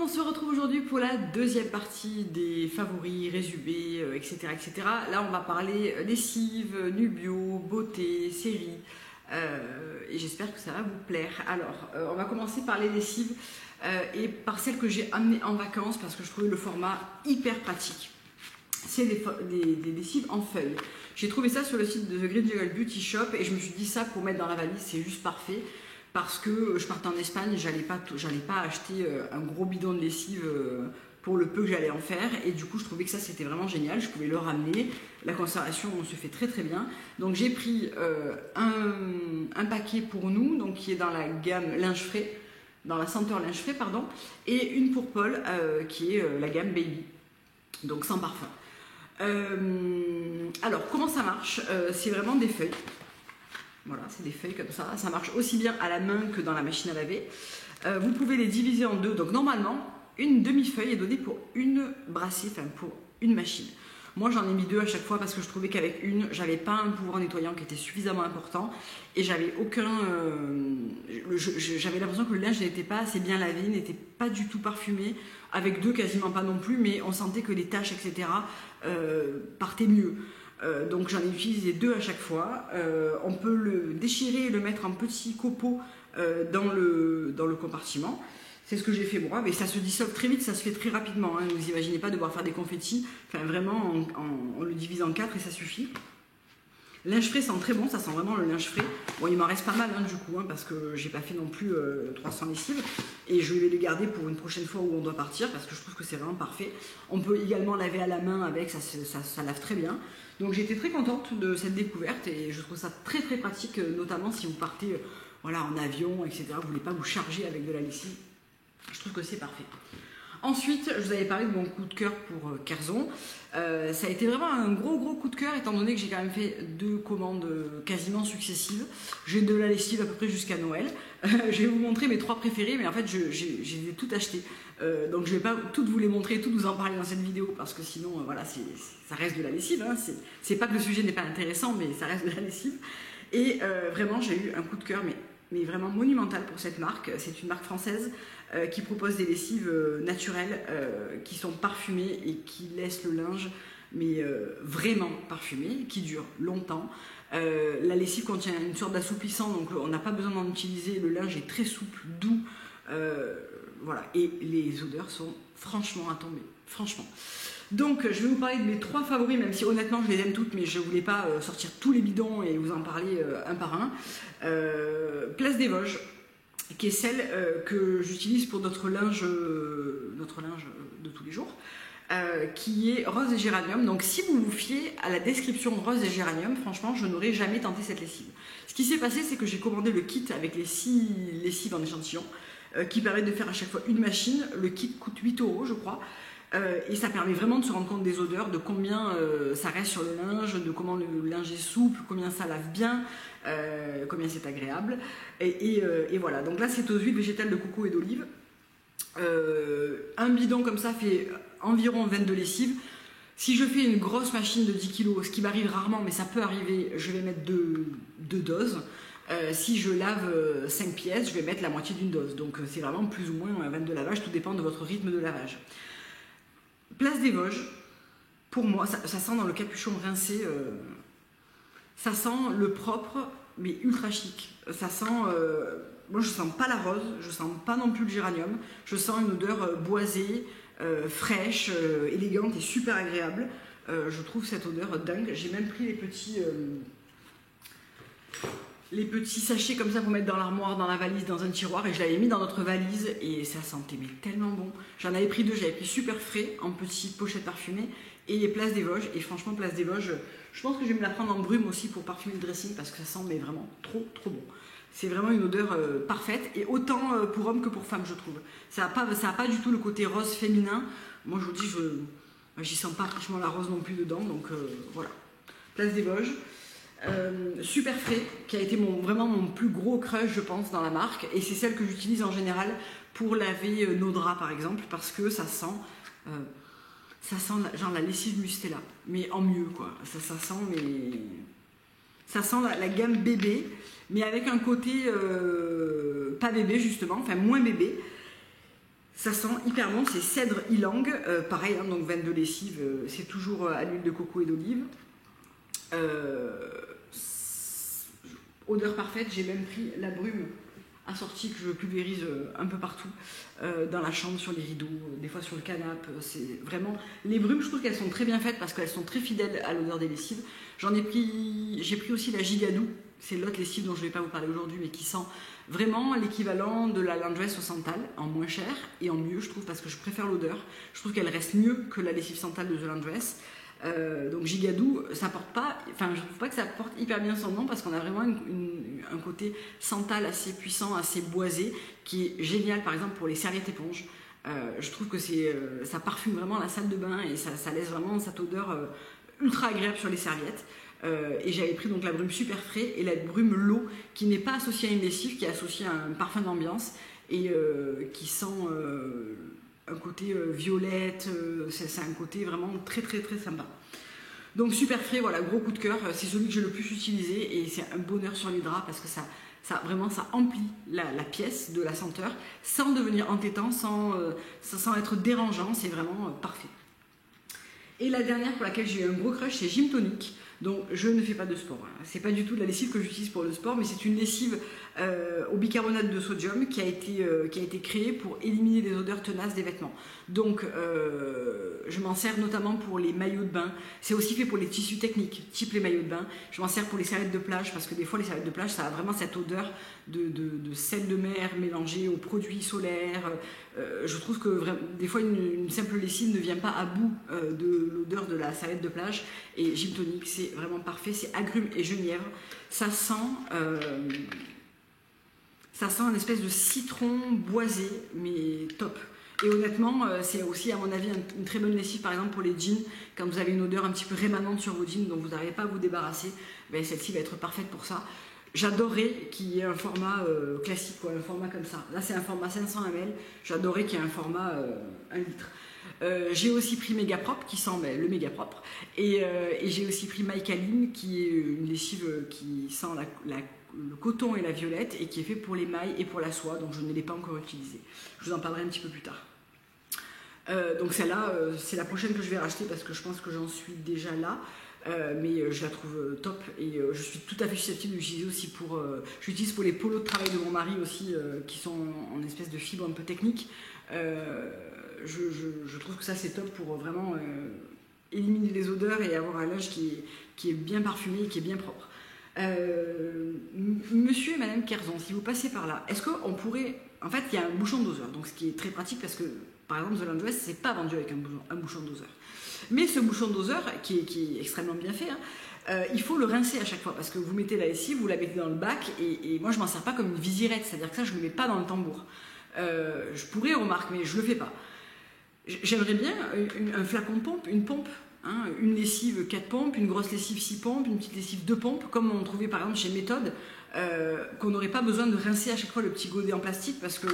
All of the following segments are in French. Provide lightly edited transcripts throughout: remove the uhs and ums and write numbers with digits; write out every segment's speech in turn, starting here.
se retrouve aujourd'hui pour la deuxième partie des favoris, résumés, etc., etc. Là, on va parler lessive, Nubio, beauté, série, et j'espère que ça va vous plaire. Alors, on va commencer par les lessives et par celles que j'ai amenées en vacances parce que je trouvais le format hyper pratique. C'est des lessives en feuilles. J'ai trouvé ça sur le site de The Green Jungle Beauty Shop et je me suis dit ça pour mettre dans la valise, c'est juste parfait. Parce que je partais en Espagne, j'allais pas acheter un gros bidon de lessive pour le peu que j'allais en faire. Et du coup, je trouvais que ça, c'était vraiment génial. Je pouvais le ramener. La conservation se fait très très bien. Donc, j'ai pris un paquet pour nous, donc qui est dans la gamme linge frais, dans la senteur linge frais, pardon, et une pour Paul, qui est la gamme Baby, donc sans parfum. Alors, comment ça marche? C'est vraiment des feuilles. Voilà, c'est des feuilles comme ça. Ça marche aussi bien à la main que dans la machine à laver. Vous pouvez les diviser en deux. Donc normalement, une demi-feuille est donnée pour une brassée, enfin pour une machine. Moi, j'en ai mis deux à chaque fois parce que je trouvais qu'avec une, j'avais pas un pouvoir nettoyant qui était suffisamment important et j'avais aucun. J'avais l'impression que le linge n'était pas assez bien lavé, n'était pas du tout parfumé. Avec deux, quasiment pas non plus, mais on sentait que les taches, etc., partaient mieux. Donc j'en ai utilisé deux à chaque fois. On peut le déchirer et le mettre en petits copeaux dans le compartiment. C'est ce que j'ai fait moi, mais ça se dissolve très vite, ça se fait très rapidement. Hein. Vous imaginez pas devoir faire des confettis. Enfin vraiment, on le divise en 4 et ça suffit. Linge frais sent très bon, ça sent vraiment le linge frais. Bon, il m'en reste pas mal du coup, parce que j'ai pas fait non plus 300 lessives. Et je vais les garder pour une prochaine fois où on doit partir, parce que je trouve que c'est vraiment parfait. On peut également laver à la main avec, ça lave très bien. Donc j'ai été très contente de cette découverte et je trouve ça très très pratique, notamment si vous partez voilà, en avion, etc. Vous ne voulez pas vous charger avec de la lessive. Je trouve que c'est parfait. Ensuite, je vous avais parlé de mon coup de cœur pour Kerzon. Ça a été vraiment un gros coup de cœur étant donné que j'ai quand même fait deux commandes quasiment successives. J'ai de la lessive à peu près jusqu'à Noël. Je vais vous montrer mes trois préférés, mais en fait, j'ai tout acheté. Donc je ne vais pas toutes vous les montrer, toutes vous en parler dans cette vidéo parce que sinon, voilà, ça reste de la lessive. Hein. C'est pas que le sujet n'est pas intéressant, mais ça reste de la lessive. Et vraiment, j'ai eu un coup de cœur, mais vraiment monumental pour cette marque. C'est une marque française qui propose des lessives naturelles qui sont parfumées et qui laissent le linge mais vraiment parfumé, qui dure longtemps. La lessive contient une sorte d'assouplissant, donc on n'a pas besoin d'en utiliser. Le linge est très souple, doux, voilà. Et les odeurs sont franchement à tomber, franchement. Donc je vais vous parler de mes trois favoris, même si honnêtement je les aime toutes, mais je ne voulais pas sortir tous les bidons et vous en parler un par un. Place des Vosges, qui est celle que j'utilise pour notre linge de tous les jours, qui est rose et géranium. Donc si vous vous fiez à la description rose et géranium, franchement je n'aurais jamais tenté cette lessive. Ce qui s'est passé, c'est que j'ai commandé le kit avec les 6 lessives en échantillon, qui permet de faire à chaque fois une machine. Le kit coûte 8 € je crois. Et ça permet vraiment de se rendre compte des odeurs, de combien ça reste sur le linge, de comment le linge est souple, combien ça lave bien, combien c'est agréable. Et voilà, donc là c'est aux huiles végétales de coco et d'olive. Un bidon comme ça fait environ 22 lessives. Si je fais une grosse machine de 10 kg, ce qui m'arrive rarement, mais ça peut arriver, je vais mettre deux doses. Si je lave 5 pièces, je vais mettre la moitié d'une dose. Donc c'est vraiment plus ou moins 22 lavages, tout dépend de votre rythme de lavage. Place des Vosges, pour moi, ça sent dans le capuchon rincé, ça sent le propre, mais ultra chic. Ça sent, moi je sens pas la rose, je sens pas non plus le géranium, je sens une odeur boisée, fraîche, élégante et super agréable. Je trouve cette odeur dingue. J'ai même pris les petits sachets comme ça pour mettre dans l'armoire, dans la valise, dans un tiroir, et je l'avais mis dans notre valise et ça sentait mais tellement bon. J'en avais pris deux, j'avais pris Super Frais en petites pochettes parfumées et Place des Vosges. Et franchement, Place des Vosges, je pense que je vais me la prendre en brume aussi pour parfumer le dressing parce que ça sent mais vraiment trop bon. C'est vraiment une odeur parfaite et autant pour homme que pour femme, je trouve. Ça n'a pas du tout le côté rose féminin. Moi, je vous dis, j'y sens pas franchement la rose non plus dedans, donc voilà. Place des Vosges. Super Frais, qui a été vraiment mon plus gros crush je pense dans la marque, et c'est celle que j'utilise en général pour laver nos draps par exemple, parce que ça sent genre la lessive Mustela, mais en mieux quoi. Ça sent la gamme bébé, mais avec un côté pas bébé justement, enfin moins bébé. Ça sent hyper bon, c'est cèdre ylang, pareil, hein, donc veine de lessive, c'est toujours à l'huile de coco et d'olive. Odeur parfaite, j'ai même pris la brume assortie que je pulvérise un peu partout, dans la chambre, sur les rideaux, des fois sur le canapé. C'est vraiment... Les brumes, je trouve qu'elles sont très bien faites parce qu'elles sont très fidèles à l'odeur des lessives. J'ai pris aussi la Gigadou, c'est l'autre lessive dont je ne vais pas vous parler aujourd'hui, mais qui sent vraiment l'équivalent de la Lanvin au santal, en moins cher et en mieux, je trouve, parce que je préfère l'odeur. Je trouve qu'elle reste mieux que la lessive santal de The Lanvin. Donc Gigadou, ça porte pas, enfin je trouve pas que ça porte hyper bien son nom parce qu'on a vraiment un côté santal assez puissant, assez boisé, qui est génial par exemple pour les serviettes éponges. Je trouve que ça parfume vraiment la salle de bain et ça laisse vraiment cette odeur ultra agréable sur les serviettes. Et j'avais pris donc la brume super frais et la brume l'eau qui n'est pas associée à une lessive, qui est associée à un parfum d'ambiance et qui sent un côté violette, c'est un côté vraiment très très très sympa. Donc super frais, voilà, gros coup de cœur, c'est celui que j'ai le plus utilisé et c'est un bonheur sur les draps parce que ça emplit la pièce de la senteur sans devenir entêtant, sans être dérangeant, c'est vraiment parfait. Et la dernière pour laquelle j'ai eu un gros crush, c'est Gym Tonic. Donc je ne fais pas de sport, hein. C'est pas du tout de la lessive que j'utilise pour le sport, mais c'est une lessive au bicarbonate de sodium qui a été créée pour éliminer les odeurs tenaces des vêtements. Donc je m'en sers notamment pour les maillots de bain. C'est aussi fait pour les tissus techniques, type les maillots de bain. Je m'en sers pour les serviettes de plage parce que des fois les serviettes de plage ça a vraiment cette odeur de sel de mer mélangée aux produits solaires. Je trouve que des fois une simple lessive ne vient pas à bout de l'odeur de la serviette de plage, et Gym Tonic c'est vraiment parfait, c'est agrumes et genièvre. Ça sent une espèce de citron boisé, mais top. Et honnêtement, c'est aussi à mon avis une très bonne lessive par exemple pour les jeans, quand vous avez une odeur un petit peu rémanente sur vos jeans dont vous n'arrivez pas à vous débarrasser, ben, celle-ci va être parfaite pour ça. J'adorais qu'il y ait un format classique, quoi, un format comme ça. Là c'est un format 500 ml, j'adorais qu'il y ait un format 1 litre. J'ai aussi pris Méga Propre qui sent le méga propre, et j'ai aussi pris Mycaline qui est une lessive qui sent le coton et la violette et qui est fait pour les mailles et pour la soie, donc je ne l'ai pas encore utilisée. Je vous en parlerai un petit peu plus tard. Donc celle-là, c'est la prochaine que je vais racheter parce que je pense que j'en suis déjà là. Mais je la trouve top et je suis tout à fait susceptible d'utiliser aussi pour... j'utilise pour les polos de travail de mon mari aussi qui sont en espèce de fibre un peu technique. Je trouve que ça c'est top pour vraiment éliminer les odeurs et avoir un linge qui est bien parfumé et qui est bien propre. Monsieur et Madame Kerzon, si vous passez par là, est-ce qu'on pourrait... En fait, il y a un bouchon doseur, donc ce qui est très pratique parce que, par exemple, The Lanvin, c'est pas vendu avec un bouchon doseur. Mais ce bouchon doseur, qui est extrêmement bien fait, hein, il faut le rincer à chaque fois parce que vous mettez la lessive, vous la mettez dans le bac et moi je m'en sers pas comme une visirette, c'est-à-dire que ça je le mets pas dans le tambour. Je pourrais, remarque, mais je le fais pas. J'aimerais bien un flacon de pompe, une pompe, hein, une lessive 4 pompes, une grosse lessive 6 pompes, une petite lessive 2 pompes, comme on trouvait par exemple chez Méthode, qu'on n'aurait pas besoin de rincer à chaque fois le petit godet en plastique parce que,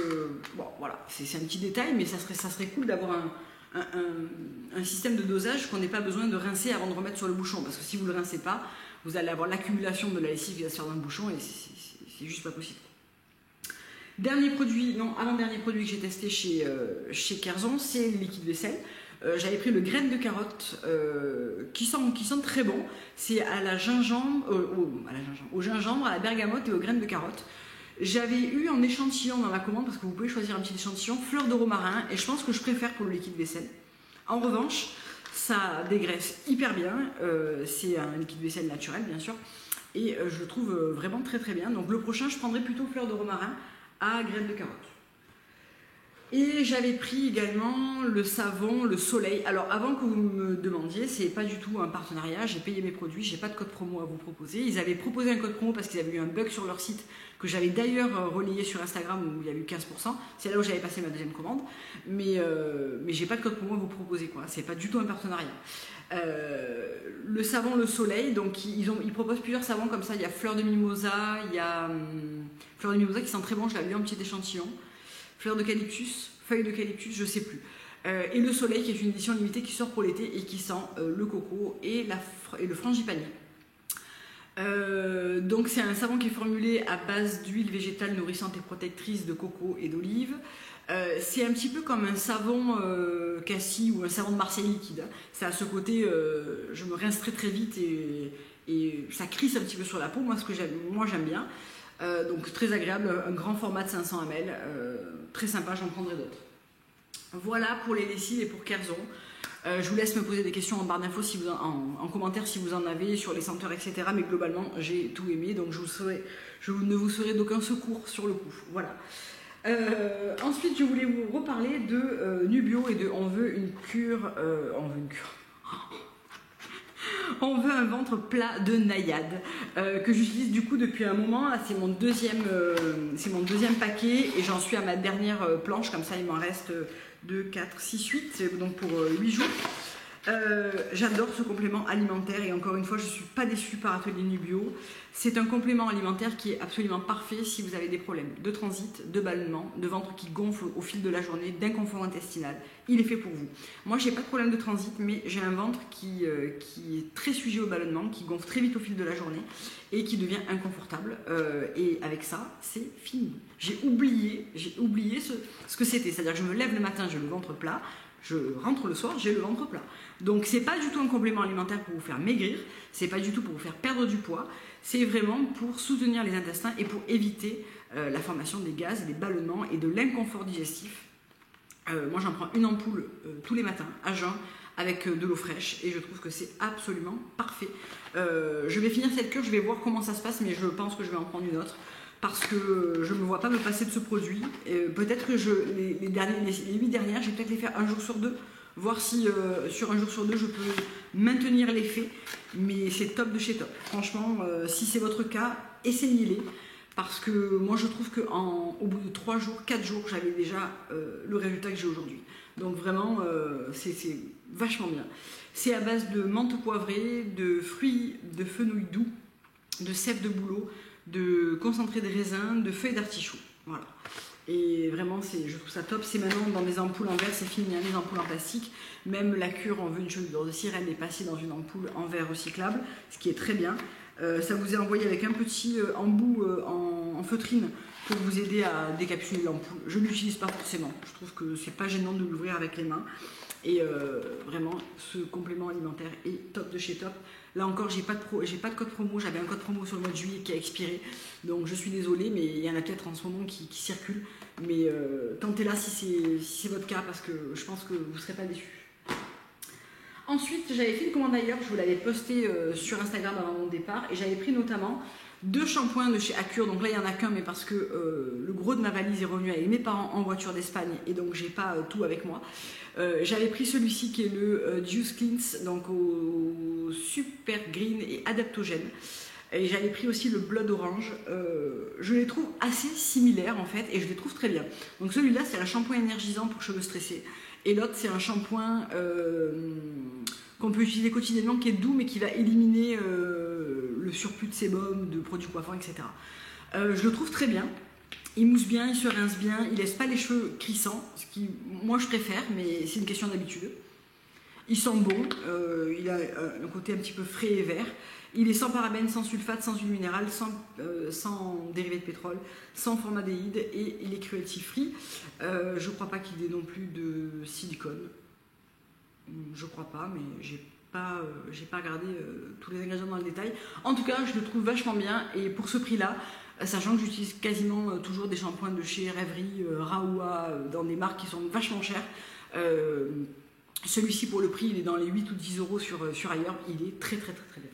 bon voilà, c'est un petit détail, mais ça serait cool d'avoir un système de dosage qu'on n'ait pas besoin de rincer avant de remettre sur le bouchon, parce que si vous ne le rincez pas, vous allez avoir l'accumulation de la lessive qui va se faire dans le bouchon et c'est juste pas possible. Avant-dernier produit que j'ai testé chez Kerzon, c'est le liquide vaisselle. J'avais pris le graine de carotte qui sent très bon. C'est à la gingembre, au gingembre, à la bergamote et aux graines de carotte. J'avais eu en échantillon dans la commande, parce que vous pouvez choisir un petit échantillon, fleur de romarin, et je pense que je préfère pour le liquide vaisselle. En revanche, ça dégraisse hyper bien, c'est un liquide vaisselle naturel bien sûr, et je le trouve vraiment très très bien. Donc le prochain, je prendrai plutôt fleur de romarin à graines de carotte. Et j'avais pris également le savon, le Soleil. Alors avant que vous me demandiez, c'est pas du tout un partenariat, j'ai payé mes produits, j'ai pas de code promo à vous proposer. Ils avaient proposé un code promo parce qu'ils avaient eu un bug sur leur site que j'avais d'ailleurs relayé sur Instagram où il y a eu 15%. C'est là où j'avais passé ma deuxième commande. Mais j'ai pas de code promo à vous proposer, quoi. C'est pas du tout un partenariat. Le savon, le Soleil, donc ils proposent plusieurs savons comme ça. Il y a fleur de mimosa, il y a fleur de mimosa qui sent très bon, je l'avais eu en petit échantillon. Fleur d'eucalyptus, feuille d'eucalyptus, je sais plus. Et le Soleil qui est une édition limitée qui sort pour l'été et qui sent le coco et le frangipanier. Donc c'est un savon qui est formulé à base d'huile végétale nourrissante et protectrice de coco et d'olive. C'est un petit peu comme un savon cassis ou un savon de Marseille liquide. Ça a ce côté, je me rince très très vite et ça crisse un petit peu sur la peau, moi j'aime bien. Donc très agréable, un grand format de 500 ml, très sympa, j'en prendrai d'autres. Voilà pour les lessives et pour Kerzon. Je vous laisse me poser des questions en barre d'infos, en commentaire si vous en avez, sur les senteurs, etc. Mais globalement, j'ai tout aimé, donc je ne vous serai d'aucun secours sur le coup. Voilà. Ensuite, je voulais vous reparler de Nubio et de On veut une cure. On veut un ventre plat de naïade que j'utilise du coup depuis un moment. Là, c'est mon deuxième paquet et j'en suis à ma dernière planche. Comme ça, il m'en reste 2, 4, 6, 8, donc pour 8 jours. J'adore ce complément alimentaire et encore une fois, je ne suis pas déçue par Atelier Nubio. C'est un complément alimentaire qui est absolument parfait si vous avez des problèmes de transit, de ballonnement, de ventre qui gonfle au fil de la journée, d'inconfort intestinal. Il est fait pour vous. Moi, j'ai pas de problème de transit, mais j'ai un ventre qui est très sujet au ballonnement, qui gonfle très vite au fil de la journée et qui devient inconfortable. Et avec ça, c'est fini. J'ai oublié ce que c'était. C'est-à-dire que je me lève le matin, j'ai le ventre plat. Je rentre le soir, j'ai le ventre plat. Donc c'est pas du tout un complément alimentaire pour vous faire maigrir, c'est pas du tout pour vous faire perdre du poids, c'est vraiment pour soutenir les intestins et pour éviter la formation des gaz, des ballonnements et de l'inconfort digestif. Moi j'en prends une ampoule tous les matins à jeun avec de l'eau fraîche et je trouve que c'est absolument parfait. Je vais finir cette cure, je vais voir comment ça se passe, mais je pense que je vais en prendre une autre. Parce que je ne me vois pas me passer de ce produit. Peut-être que les 8 dernières, je vais peut-être les faire un jour sur 2, voir si sur un jour sur 2, je peux maintenir l'effet. Mais c'est top de chez top. Franchement, si c'est votre cas, essayez-les. Parce que moi, je trouve qu'au bout de 3 jours, 4 jours, j'avais déjà le résultat que j'ai aujourd'hui. Donc vraiment, c'est vachement bien. C'est à base de menthe poivrée, de fruits de fenouil doux, de sève de bouleau, de concentré de raisin, de feuilles d'artichaut. Voilà. Et vraiment, je trouve ça top. C'est maintenant dans des ampoules en verre, c'est fini, hein, les ampoules en plastique. Même la cure en veut une chevelure de sirène est passée dans une ampoule en verre recyclable, ce qui est très bien. Ça vous est envoyé avec un petit embout en feutrine pour vous aider à décapsuler l'ampoule. Je ne l'utilise pas forcément. Je trouve que c'est pas gênant de l'ouvrir avec les mains. Et vraiment, ce complément alimentaire est top de chez top. Là encore, j'ai pas de code promo. J'avais un code promo sur le mois de juillet qui a expiré. Donc je suis désolée, mais il y en a peut-être en ce moment qui circulent. Mais tentez-la si c'est votre cas, parce que je pense que vous ne serez pas déçus. Ensuite, j'avais fait une commande ailleurs. Je vous l'avais posté sur Instagram avant mon départ. Et j'avais pris notamment 2 shampoings de chez Accure. Donc là, il n'y en a qu'un, mais parce que le gros de ma valise est revenu avec mes parents en voiture d'Espagne. Et donc, j'ai pas tout avec moi. J'avais pris celui-ci qui est le Juice Cleanse, donc au super green et adaptogène. Et j'avais pris aussi le Blood Orange. Je les trouve assez similaires en fait et je les trouve très bien. Donc celui-là c'est un shampoing énergisant pour cheveux stressés. Et l'autre c'est un shampoing qu'on peut utiliser quotidiennement qui est doux mais qui va éliminer le surplus de sébum, de produits coiffants, etc. Je le trouve très bien. Il mousse bien, il se rince bien, il laisse pas les cheveux crissants, ce qui, moi je préfère, mais c'est une question d'habitude. Il sent bon, il a un côté un petit peu frais et vert. Il est sans parabènes, sans sulfate, sans huile minérale, sans dérivés de pétrole, sans formaldéhyde et il est cruelty free. Je crois pas qu'il ait non plus de silicone. Je crois pas, mais j'ai pas regardé tous les ingrédients dans le détail. En tout cas, je le trouve vachement bien et pour ce prix-là, sachant que j'utilise quasiment toujours des shampoings de chez Rêverie, Raoua, dans des marques qui sont vachement chères. Celui-ci pour le prix, il est dans les 8 ou 10 euros sur ailleurs, il est très très très très bien.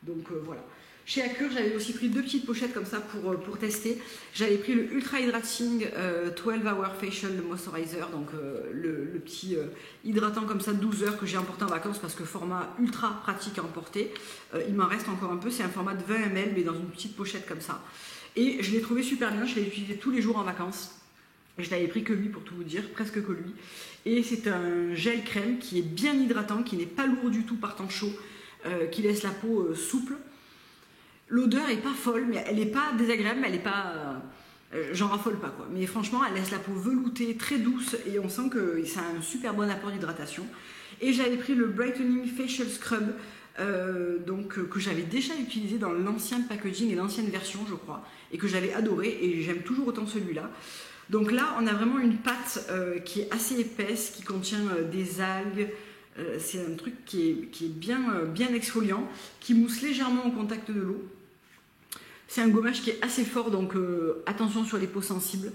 Donc voilà. Chez Accure, j'avais aussi pris 2 petites pochettes comme ça pour tester. J'avais pris le Ultra Hydrating 12 Hour Facial Moisturizer, donc le petit hydratant comme ça 12 heures que j'ai emporté en vacances parce que format ultra pratique à emporter. Il m'en reste encore un peu, c'est un format de 20 ml mais dans une petite pochette comme ça. Et je l'ai trouvé super bien, je l'ai utilisé tous les jours en vacances. Je n'avais pris que lui pour tout vous dire, presque que lui. Et c'est un gel crème qui est bien hydratant, qui n'est pas lourd du tout par temps chaud, qui laisse la peau souple. L'odeur est pas folle, mais elle n'est pas désagréable, mais elle n'est pas... j'en raffole pas quoi. Mais franchement, elle laisse la peau veloutée, très douce, et on sent que ça a un super bon apport d'hydratation. Et j'avais pris le Brightening Facial Scrub, que j'avais déjà utilisé dans l'ancien packaging et l'ancienne version, je crois, et que j'avais adoré, et j'aime toujours autant celui-là. Donc là, on a vraiment une pâte qui est assez épaisse, qui contient des algues. C'est un truc qui est bien exfoliant, qui mousse légèrement au contact de l'eau. C'est un gommage qui est assez fort, donc attention sur les peaux sensibles.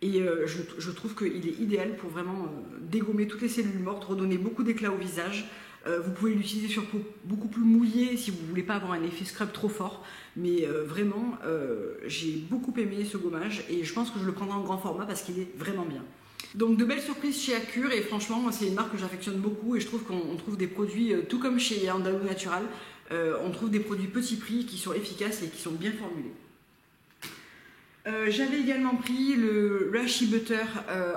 Et je trouve qu'il est idéal pour vraiment dégommer toutes les cellules mortes, redonner beaucoup d'éclat au visage. Vous pouvez l'utiliser sur peau beaucoup plus mouillée si vous ne voulez pas avoir un effet scrub trop fort. Mais vraiment, j'ai beaucoup aimé ce gommage et je pense que je le prendrai en grand format parce qu'il est vraiment bien. Donc de belles surprises chez Accure et franchement, c'est une marque que j'affectionne beaucoup et je trouve qu'on trouve des produits, tout comme chez Andalou Natural, on trouve des produits petit prix qui sont efficaces et qui sont bien formulés. J'avais également pris le Rashi Butter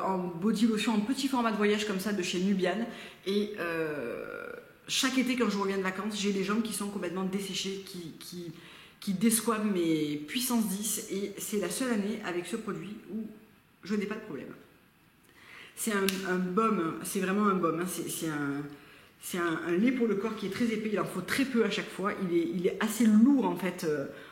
en body lotion en petit format de voyage comme ça de chez Nubian et chaque été quand je reviens de vacances j'ai les jambes qui sont complètement desséchées, qui déçoivent mes puissance 10 et c'est la seule année avec ce produit où je n'ai pas de problème. C'est un baume, c'est vraiment un baume, hein. C'est un lait pour le corps qui est très épais, il en faut très peu à chaque fois, il est assez lourd en fait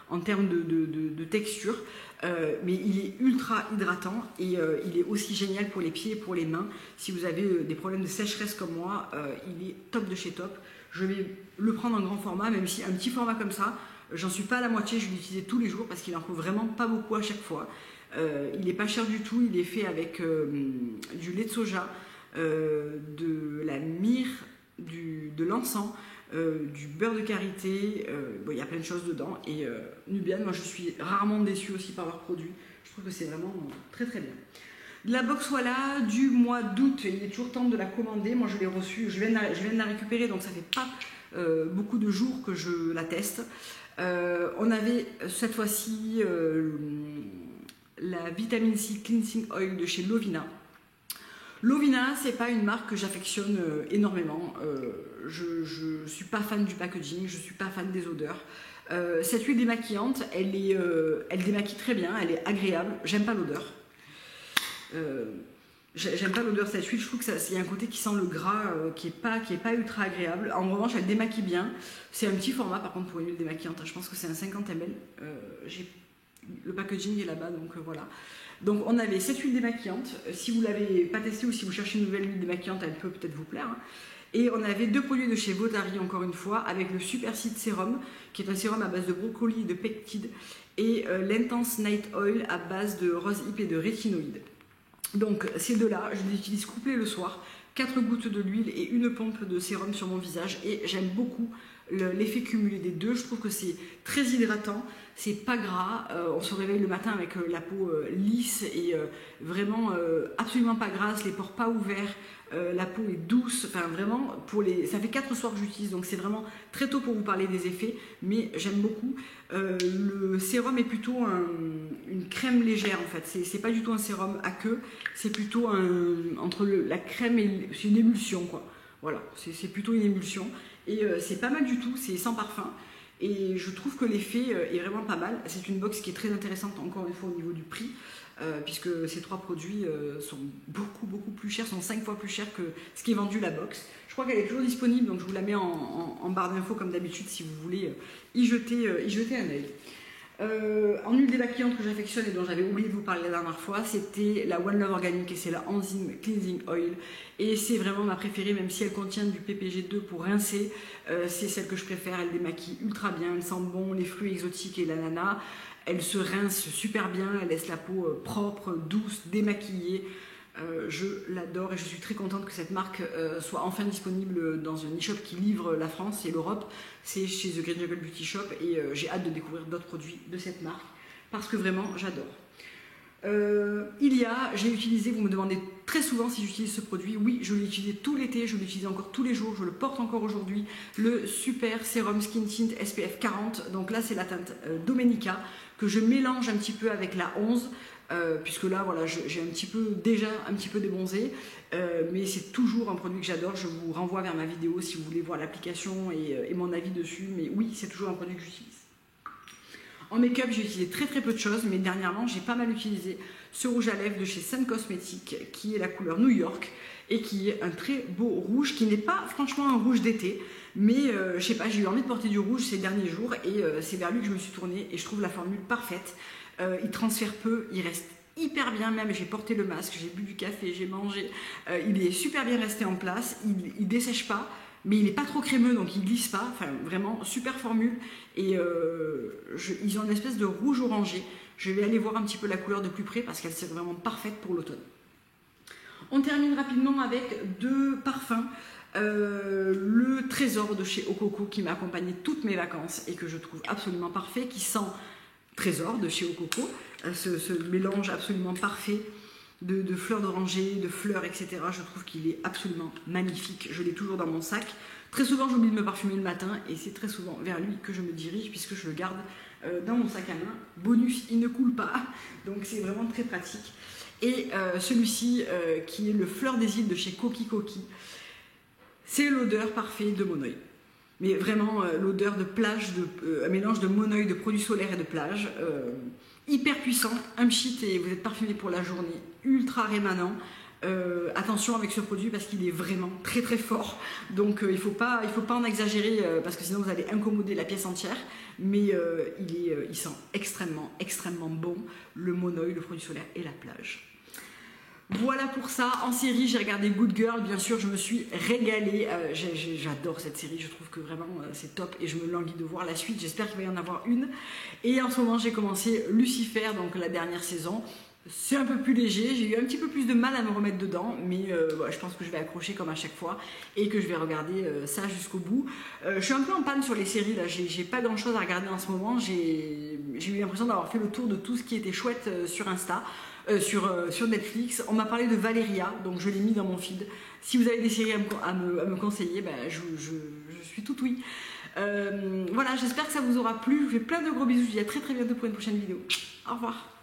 en termes de texture, mais il est ultra hydratant et il est aussi génial pour les pieds et pour les mains. Si vous avez des problèmes de sécheresse comme moi, il est top de chez top. Je vais le prendre en grand format, même si un petit format comme ça, j'en suis pas à la moitié, je vais l'utiliser tous les jours parce qu'il en faut vraiment pas beaucoup à chaque fois. Il n'est pas cher du tout, il est fait avec du lait de soja, de la myrrhe, de l'encens, du beurre de karité, bon, il y a plein de choses dedans et Nubian, moi je suis rarement déçue aussi par leurs produits, je trouve que c'est vraiment très très bien. La box voilà du mois d'août, il est toujours temps de la commander, moi je l'ai reçue, je viens de la récupérer donc ça fait pas beaucoup de jours que je la teste. On avait cette fois-ci la vitamine C Cleansing Oil de chez Lovina. Lovina, c'est pas une marque que j'affectionne énormément. Je suis pas fan du packaging, je suis pas fan des odeurs. Cette huile démaquillante, elle démaquille très bien, elle est agréable. J'aime pas l'odeur. J'aime pas l'odeur de cette huile. Je trouve qu'il y a un côté qui sent le gras qui est pas ultra agréable. En revanche, elle démaquille bien. C'est un petit format par contre pour une huile démaquillante. Je pense que c'est un 50 ml. Le packaging est là-bas, donc voilà. Donc on avait cette huile démaquillante, si vous ne l'avez pas testée ou si vous cherchez une nouvelle huile démaquillante, elle peut peut-être vous plaire. Hein. Et on avait deux produits de chez Votari, encore une fois, avec le Super Seed Serum, qui est un sérum à base de brocoli et de pectide, et l'Intense Night Oil à base de rose hip et de rétinoïdes. Donc ces deux-là, je les utilise couplés le soir, 4 gouttes de l'huile et une pompe de sérum sur mon visage, et j'aime beaucoup l'effet cumulé des deux. Je trouve que c'est très hydratant, c'est pas gras, on se réveille le matin avec la peau lisse et vraiment absolument pas grasse, les pores pas ouverts, la peau est douce, enfin vraiment ça fait 4 soirs que j'utilise donc c'est vraiment très tôt pour vous parler des effets, mais j'aime beaucoup. Le sérum est plutôt une crème légère en fait, c'est pas du tout un sérum aqueux, c'est plutôt entre la crème et c'est une émulsion quoi. Voilà, c'est plutôt une émulsion et c'est pas mal du tout, c'est sans parfum et je trouve que l'effet est vraiment pas mal. C'est une box qui est très intéressante encore une fois au niveau du prix puisque ces 3 produits sont beaucoup plus chers, sont 5 fois plus chers que ce qui est vendu la box. Je crois qu'elle est toujours disponible donc je vous la mets en barre d'infos comme d'habitude si vous voulez y jeter un œil. En huile démaquillante que j'affectionne et dont j'avais oublié de vous parler la dernière fois, c'était la One Love Organic et c'est la Enzyme Cleansing Oil et c'est vraiment ma préférée même si elle contient du PPG2 pour rincer, c'est celle que je préfère, elle démaquille ultra bien, elle sent bon les fruits exotiques et l'ananas, elle se rince super bien, elle laisse la peau propre, douce, démaquillée. Je l'adore et je suis très contente que cette marque soit enfin disponible dans un e-shop qui livre la France et l'Europe. C'est chez The Green Jungle Beauty Shop et j'ai hâte de découvrir d'autres produits de cette marque parce que vraiment j'adore. Je l'ai utilisé, vous me demandez très souvent si j'utilise ce produit. Oui, je l'ai utilisé tout l'été, je l'utilise encore tous les jours, je le porte encore aujourd'hui. Le Super Serum Skin Tint SPF 40, donc là c'est la teinte Domenica que je mélange un petit peu avec la 11. Puisque là voilà j'ai déjà un petit peu débronzé mais c'est toujours un produit que j'adore. Je vous renvoie vers ma vidéo si vous voulez voir l'application et mon avis dessus, mais oui c'est toujours un produit que j'utilise. En make-up j'ai utilisé très peu de choses, mais dernièrement j'ai pas mal utilisé ce rouge à lèvres de chez Sun Cosmetics qui est la couleur New York et qui est un très beau rouge qui n'est pas franchement un rouge d'été, mais je sais pas, j'ai eu envie de porter du rouge ces derniers jours et c'est vers lui que je me suis tournée et je trouve la formule parfaite. Il transfère peu, il reste hyper bien, même j'ai porté le masque, j'ai bu du café, j'ai mangé, il est super bien resté en place, il dessèche pas, mais il n'est pas trop crémeux, donc il glisse pas, enfin vraiment super formule, et ils ont une espèce de rouge orangé. Je vais aller voir un petit peu la couleur de plus près parce qu'elle c'est vraiment parfaite pour l'automne. On termine rapidement avec 2 parfums. Le Trésor de chez Okoko qui m'a accompagné toutes mes vacances et que je trouve absolument parfait, qui sent Trésor de chez Okoko, ce mélange absolument parfait de fleurs d'oranger, de fleurs, etc. Je trouve qu'il est absolument magnifique. Je l'ai toujours dans mon sac. Très souvent, j'oublie de me parfumer le matin et c'est très souvent vers lui que je me dirige puisque je le garde dans mon sac à main. Bonus, il ne coule pas, donc c'est vraiment très pratique. Et celui-ci, qui est le Fleur des îles de chez Koki Koki, c'est l'odeur parfaite de Monoï. Mais vraiment, l'odeur de plage, un mélange de Monoï, de produits solaires et de plage. Hyper puissant, un pchit et vous êtes parfumé pour la journée, ultra rémanent. Attention avec ce produit parce qu'il est vraiment très très fort, donc il faut pas en exagérer parce que sinon vous allez incommoder la pièce entière, mais il sent extrêmement bon, le Monoï, le produit solaire et la plage. Voilà pour ça. En série, j'ai regardé Good Girl, bien sûr, je me suis régalée. J'adore cette série, je trouve que vraiment c'est top et je me languis de voir la suite. J'espère qu'il va y en avoir une. Et en ce moment, j'ai commencé Lucifer, donc la dernière saison. C'est un peu plus léger, j'ai eu un petit peu plus de mal à me remettre dedans, mais ouais, je pense que je vais accrocher comme à chaque fois et que je vais regarder ça jusqu'au bout. Je suis un peu en panne sur les séries, là, j'ai pas grand chose à regarder en ce moment. J'ai eu l'impression d'avoir fait le tour de tout ce qui était chouette sur Insta. Sur Netflix, on m'a parlé de Valeria, donc je l'ai mis dans mon feed. Si vous avez des séries à me conseiller, ben, je suis tout oui. Voilà, j'espère que ça vous aura plu. Je vous fais plein de gros bisous, je vous dis à très très bientôt pour une prochaine vidéo. Au revoir.